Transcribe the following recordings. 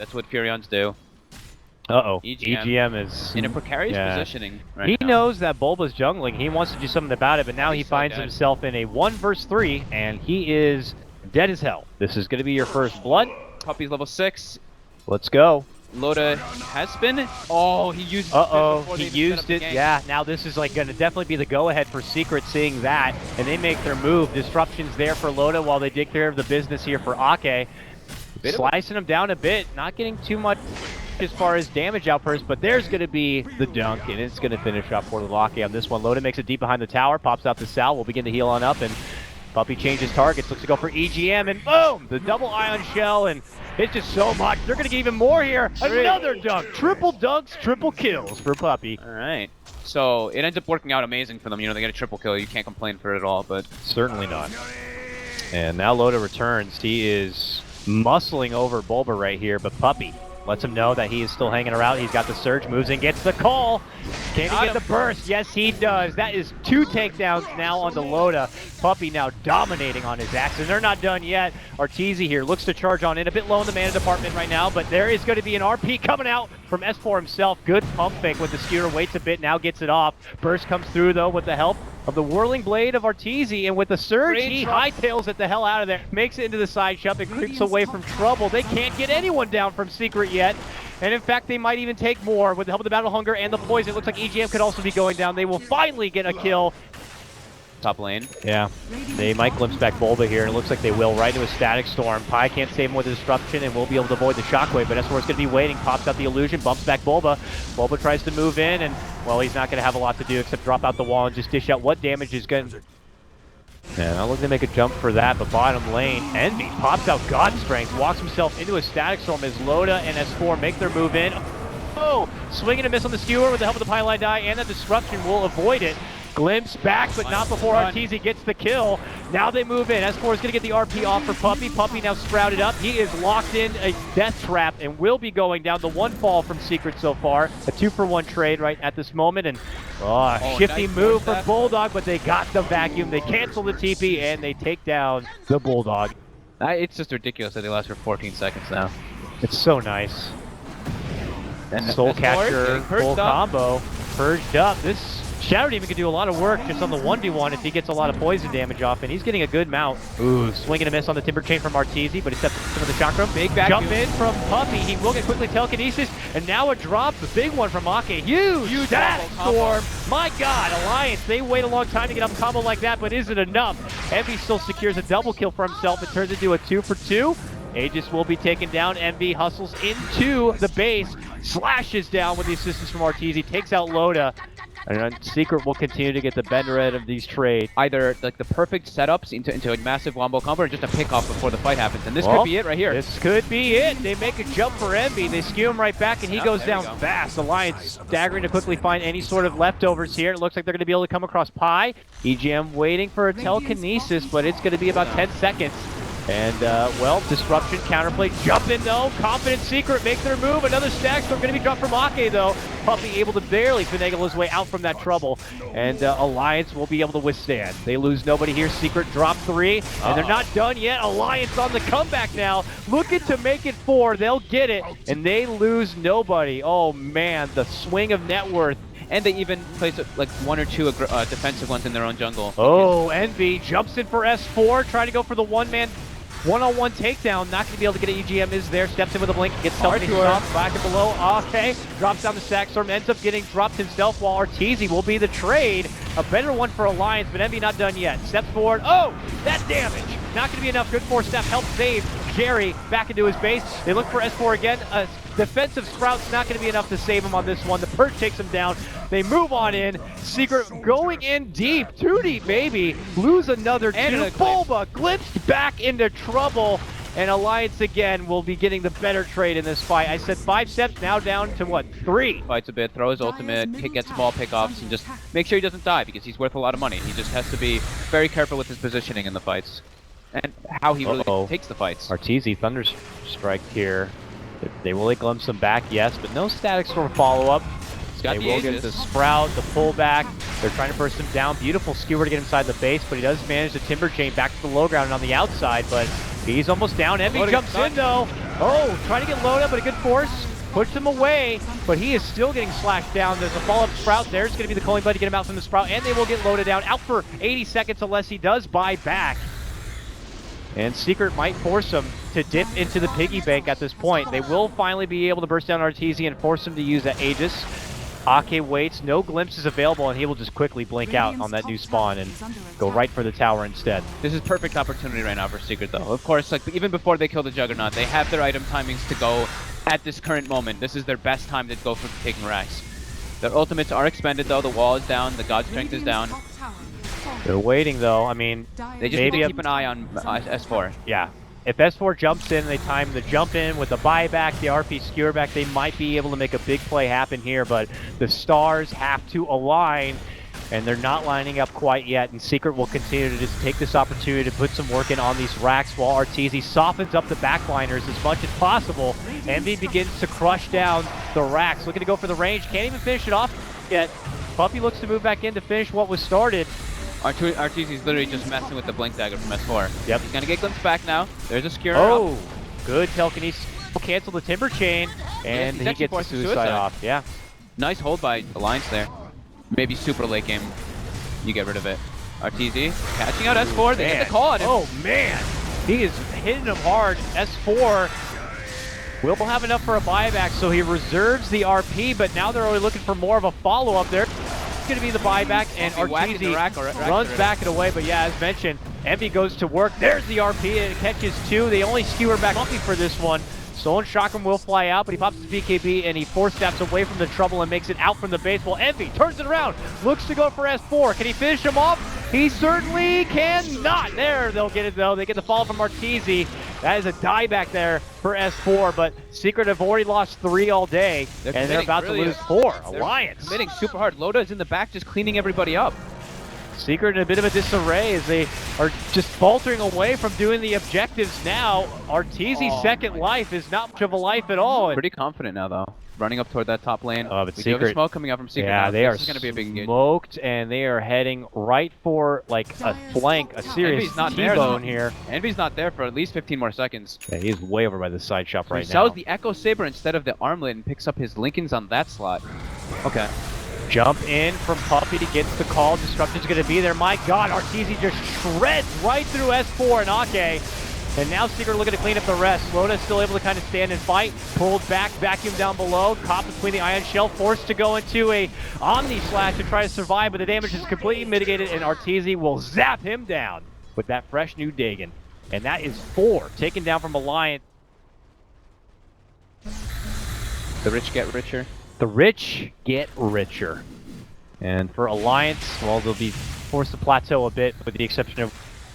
That's what Furions do. Uh-oh. EGM is in a precarious positioning right He now. knows that Bulba's jungling. He wants to do something about it, but now he finds himself in a 1 versus 3, and he is dead as hell. This is going to be your first blood. Puppey's level 6. Let's go. Loda has been. Oh, he used it. He used it. Yeah, now this is like going to definitely be the go-ahead for Secret, seeing that, and they make their move. Disruption's there for Loda while they take care of the business here for Ake. Slicing him down a bit, not getting too much as far as damage outburst, but there's going to be the dunk, and it's going to finish up for the Ake on this one. Loda makes it deep behind the tower, pops out the Sal, will begin to heal on up, and Puppey changes targets, looks to go for EGM, and boom! The double ion shell, and it's just so much. They're going to get even more here. Another dunk. Triple dunks, triple kills for Puppey. All right. So it ends up working out amazing for them. You know, they get a triple kill. You can't complain for it at all, but... Certainly not. And now Loda returns. He is muscling over Bulba right here, but Puppey lets him know that he is still hanging around. He's got the surge, moves in, gets the call. Can he get the burst? Yes, he does. That is 2 takedowns now on the Loda. Puppey now dominating on his axe, and they're not done yet. RTZ here looks to charge on in. A bit low in the mana department right now, but there is going to be an RP coming out from S4 himself. Good pump fake with the skewer, waits a bit, now gets it off. Burst comes through, though, with the help of the whirling blade of RTZ, and with the surge, he hightails it the hell out of there. Makes it into the side shove and creeps away from trouble. They can't get anyone down from Secret yet. And in fact, they might even take more with the help of the Battle Hunger and the poison. It looks like EGM could also be going down. They will finally get a kill. Top lane. Yeah, they might glimpse back Bulba here, and it looks like they will, right into a Static Storm. Pi can't save him with a Disruption, and will be able to avoid the Shockwave, but S4 is going to be waiting, pops out the illusion, bumps back Bulba. Bulba tries to move in, and, well, he's not going to have a lot to do except drop out the wall and just dish out what damage is going to... Yeah, not looking to make a jump for that, but bottom lane, Envy pops out God Strength, walks himself into a Static Storm as Loda and S4 make their move in. Oh, swing and a miss on the skewer with the help of the Pylon Die, and the Disruption will avoid it. Glimpse back, but not before RTZ gets the kill. Now they move in. S4 is going to get the RP off for Puppey. Puppey now sprouted up. He is locked in a death trap and will be going down. The 1 fall from Secret so far. A 2-for-1 trade right at this moment. And shifty nice move from Bulldog, but they got the vacuum. They cancel the TP and they take down the Bulldog. It's just ridiculous that they last for 14 seconds now. It's so nice. And Soul Catcher full combo. Purged up. This Shadow Demon can do a lot of work just on the 1v1 if he gets a lot of poison damage off, and he's getting a good mount. Ooh, swing and a miss on the Timber Chain from RTZ, but he steps into the Chakram. Big jump in from Puppey. He will get quickly telekinesis, and now a drop. The big one from Ake. Huge Static Storm. My God, Alliance, they wait a long time to get up a combo like that, but is it enough? Envy still secures a double kill for himself. It turns into a 2-for-2. Aegis will be taken down. Envy hustles into the base, slashes down with the assistance from RTZ, takes out Loda. And Secret will continue to get the better end of these trades. Either like the perfect setups into a massive wombo combo or just a pick off before the fight happens. And this could be it right here. This could be it. They make a jump for Envy. They skew him right back, and he goes down fast. Alliance staggering to quickly find any sort of leftovers here. It looks like they're going to be able to come across Pi. EGM waiting for a telekinesis, but it's going to be about 10 seconds. And, well, Disruption, counterplay, jump in though, confident Secret, make their move, another Stack Storm going to be dropped from Ake though. Puppey able to barely finagle his way out from that trouble, and Alliance will be able to withstand. They lose nobody here, Secret drop 3, and they're not done yet. Alliance on the comeback now, looking to make it 4, they'll get it, and they lose nobody. Oh man, the swing of net worth. And they even place like 1 or 2 defensive ones in their own jungle. Oh, Envy jumps in for S4, trying to go for the one-man one-on-one takedown. Not going to be able to get an EGM is there. Steps in with a blink. Gets stopped back and below. Okay. Drops down the Stack Storm. Ends up getting dropped himself while RTZ will be the trade. A better one for Alliance, but Envy not done yet. Steps forward. Oh! That damage! Not going to be enough. Good 4-step. Help save Jerry back into his base. They look for S4 again. Defensive Sprout's not going to be enough to save him on this one. The Perch takes him down. They move on in. Secret going in deep. 2 deep, maybe. Lose another 2. Bulba glimpsed back into trouble. And Alliance again will be getting the better trade in this fight. I said 5 steps, now down to what, 3? Fights a bit, throws ultimate, gets ball pickoffs, and just make sure he doesn't die because he's worth a lot of money. He just has to be very careful with his positioning in the fights and how he really takes the fights. RTZ Thunderstrike here. They will glimpse him back, yes, but no Static Storm follow-up. They will get the Sprout, the pullback. They're trying to burst him down. Beautiful skewer to get inside the base, but he does manage the Timber Chain back to the low ground and on the outside, but he's almost down. Envy jumps in, though. Oh, trying to get Loda, but a good force. Pushed him away, but he is still getting slashed down. There's a follow-up Sprout. There's going to be the calling button to get him out from the Sprout, and they will get Loda down. Out for 80 seconds unless he does buy back. And Secret might force him to dip into the piggy bank at this point. They will finally be able to burst down RTZ and force him to use that Aegis. Ake waits, no glimpses available, and he will just quickly blink out on that new spawn and go right for the tower instead. This is perfect opportunity right now for Secret, though. Of course, like even before they kill the Juggernaut, they have their item timings to go at this current moment. This is their best time to go for taking racks. Their ultimates are expended, though. The wall is down. The God Strength is down. They're waiting, though. I mean, they just need to keep an eye on S4. Yeah. If S4 jumps in, they time the jump in with the buyback, the RP skewer back, they might be able to make a big play happen here, but the stars have to align, and they're not lining up quite yet, and Secret will continue to just take this opportunity to put some work in on these racks while RTZ softens up the backliners as much as possible. Envy begins to crush down the racks, looking to go for the range, can't even finish it off yet. Puppey looks to move back in to finish what was started. RTZ is literally just messing with the Blink Dagger from S4. Yep. He's gonna get glimpsed back now. There's a skewer. Oh, good telekinesis. Cancel the Timber Chain, and yes, he gets the suicide off. Yeah. Nice hold by Alliance there. Maybe super late game. You get rid of it. RTZ catching out S4. They get the call on him. Oh, man. He is hitting him hard. S4 will have enough for a buyback, so he reserves the RP, but now they're only looking for more of a follow-up there. Going to be the buyback, and RTZ runs back and away, but yeah, as mentioned, Envy goes to work. There's the RP, and it catches two. They only skewer back Puppey for this one. Stolen Chakram will fly out, but he pops his BKB, and he 4-steps away from the trouble and makes it out from the base. While Envy turns it around, looks to go for S4. Can he finish him off? He certainly cannot. There, they'll get it, though. They get the fall from RTZ. That is a dieback there for S4, but Secret have already lost 3 all day, and they're about to lose 4. Alliance committing super hard. Loda is in the back just cleaning everybody up. Secret in a bit of a disarray as they are just faltering away from doing the objectives now. RTZ's second life is not much of a life at all. Pretty confident now, though. Running up toward that top lane. Oh, but we Secret, do have smoke coming out from Secret. Yeah, now. they are going to be a big engagement. Smoked, and they are heading right for like a flank, a serious T-bone here. Envy's not there for at least 15 more seconds. Yeah, he's way over by the side shop right now. He sells the Echo Saber instead of the armlet and picks up his Lincolns on that slot. Okay. Jump in from Puppey, gets the call. Disruption's going to be there. My God, RTZ just shreds right through S4 and Ake. And now Secret looking to clean up the rest. Loda still able to kind of stand and fight. Pulled back, vacuum down below. Caught between the Ion Shell, forced to go into a Omni Slash to try to survive, but the damage is completely mitigated, and RTZ will zap him down with that fresh new Dagon. And that is 4 taken down from Alliance. The rich get richer. The rich get richer. And for Alliance, well, they'll be forced to plateau a bit, with the exception of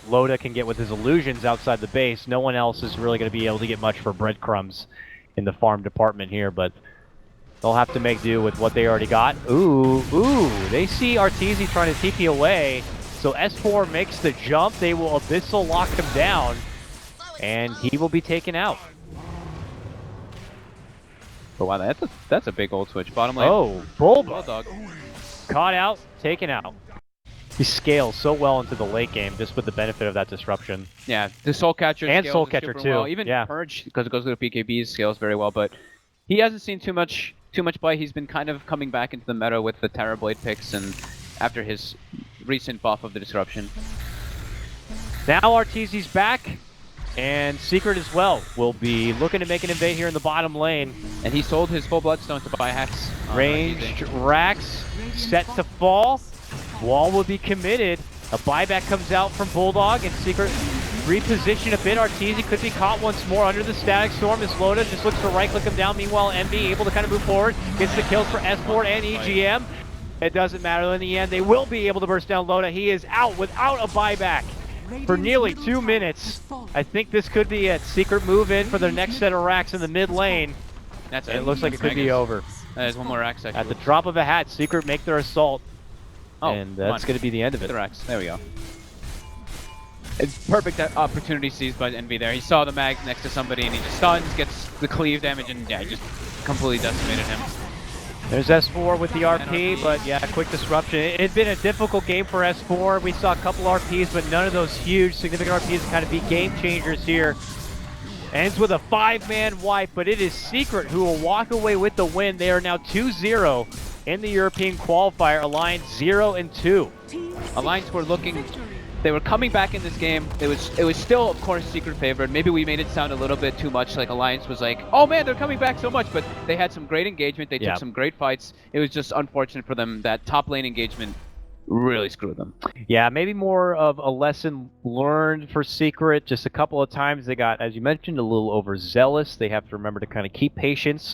Loda can get with his illusions outside the base. No one else is really going to be able to get much for breadcrumbs in the farm department here, but they'll have to make do with what they already got. Ooh, they see RTZ trying to TP away, so S4 makes the jump. They will Abyssal lock him down, and he will be taken out. Oh, wow, that's a big old switch. Bottom lane. Oh, Bulldog. Bulldog. Caught out, taken out. He scales so well into the late game just with the benefit of that disruption. Yeah, the Soul Catcher and scales Soul Catcher too. Well. Even Purge, because it goes to the PKBs, scales very well, but he hasn't seen too much play. He's been kind of coming back into the meta with the Terrorblade picks and after his recent buff of the disruption. Now RTZ's back, and Secret as well will be looking to make an invade here in the bottom lane. And he sold his full Bloodstone to buy hacks. Ranged racks set to fall. Wall will be committed. A buyback comes out from Bulldog, and Secret reposition a bit. RTZ could be caught once more under the Static Storm as Loda just looks to right-click him down. Meanwhile, Envy able to kind of move forward. Gets the kills for S4 and EGM. It doesn't matter. In the end, they will be able to burst down Loda. He is out without a buyback for nearly 2 minutes. I think this could be it. Secret move in for their next set of racks in the mid lane. That's it. It looks like it could be over. There's one more rack section. At the drop of a hat, Secret make their assault. Oh, and that's going to be the end of it. The racks. There we go. It's perfect opportunity seized by Envy there. He saw the mag next to somebody and he just stuns, gets the cleave damage, and yeah, he just completely decimated him. There's S4 with the RP, but yeah, quick disruption. It had been a difficult game for S4. We saw a couple RPs, but none of those huge, significant RPs kind of be game changers here. Ends with a 5-man wipe, but it is Secret who will walk away with the win. They are now 2-0 in the European qualifier. Alliance 0-2. Alliance were looking, they were coming back in this game. It was still, of course, Secret favored. Maybe we made it sound a little bit too much, like Alliance was like, oh man, they're coming back so much, but they had some great engagement. They took some great fights. It was just unfortunate for them that top lane engagement really screwed them. Yeah, maybe more of a lesson learned for Secret. Just a couple of times they got, as you mentioned, a little overzealous. They have to remember to kind of keep patience